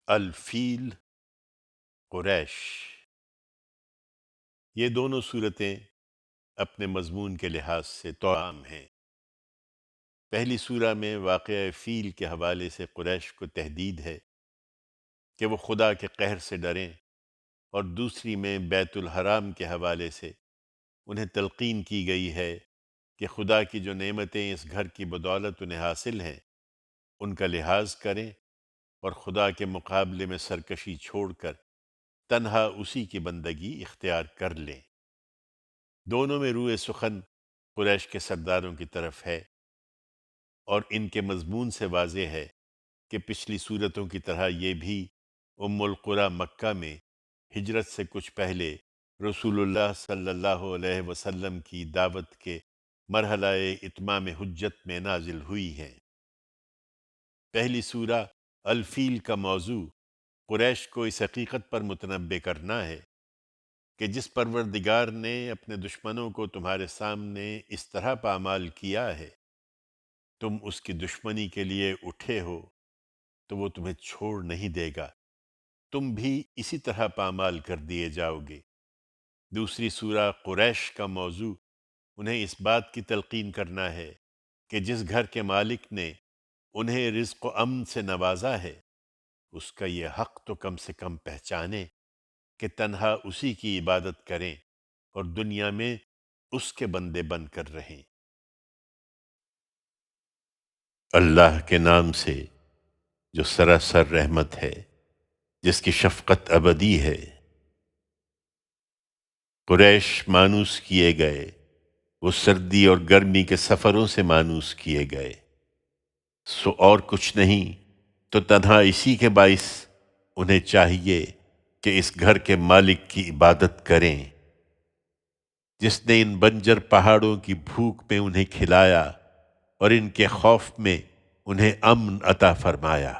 الفیل، قریش، یہ دونوں صورتیں اپنے مضمون کے لحاظ سے توأم ہیں۔ پہلی سورہ میں واقعہ فیل کے حوالے سے قریش کو تہدید ہے کہ وہ خدا کے قہر سے ڈریں، اور دوسری میں بیت الحرام کے حوالے سے انہیں تلقین کی گئی ہے کہ خدا کی جو نعمتیں اس گھر کی بدولت انہیں حاصل ہیں ان کا لحاظ کریں اور خدا کے مقابلے میں سرکشی چھوڑ کر تنہا اسی کی بندگی اختیار کر لیں۔ دونوں میں روئے سخن قریش کے سرداروں کی طرف ہے، اور ان کے مضمون سے واضح ہے کہ پچھلی صورتوں کی طرح یہ بھی ام القریٰ مکہ میں ہجرت سے کچھ پہلے رسول اللہ صلی اللہ علیہ وسلم کی دعوت کے مرحلہ اتمام حجت میں نازل ہوئی ہیں۔ پہلی سورہ الفیل کا موضوع قریش کو اس حقیقت پر متنبہ کرنا ہے کہ جس پروردگار نے اپنے دشمنوں کو تمہارے سامنے اس طرح پامال کیا ہے، تم اس کی دشمنی کے لیے اٹھے ہو تو وہ تمہیں چھوڑ نہیں دے گا، تم بھی اسی طرح پامال کر دیے جاؤ گے۔ دوسری سورہ قریش کا موضوع انہیں اس بات کی تلقین کرنا ہے کہ جس گھر کے مالک نے انہیں رزق و امن سے نوازا ہے، اس کا یہ حق تو کم سے کم پہچانیں کہ تنہا اسی کی عبادت کریں اور دنیا میں اس کے بندے بن کر رہیں۔ اللہ کے نام سے جو سراسر رحمت ہے، جس کی شفقت ابدی ہے۔ قریش مانوس کیے گئے، وہ سردی اور گرمی کے سفروں سے مانوس کیے گئے، سو اور کچھ نہیں تو تنہا اسی کے باعث انہیں چاہیے کہ اس گھر کے مالک کی عبادت کریں، جس نے ان بنجر پہاڑوں کی بھوک میں انہیں کھلایا اور ان کے خوف میں انہیں امن عطا فرمایا۔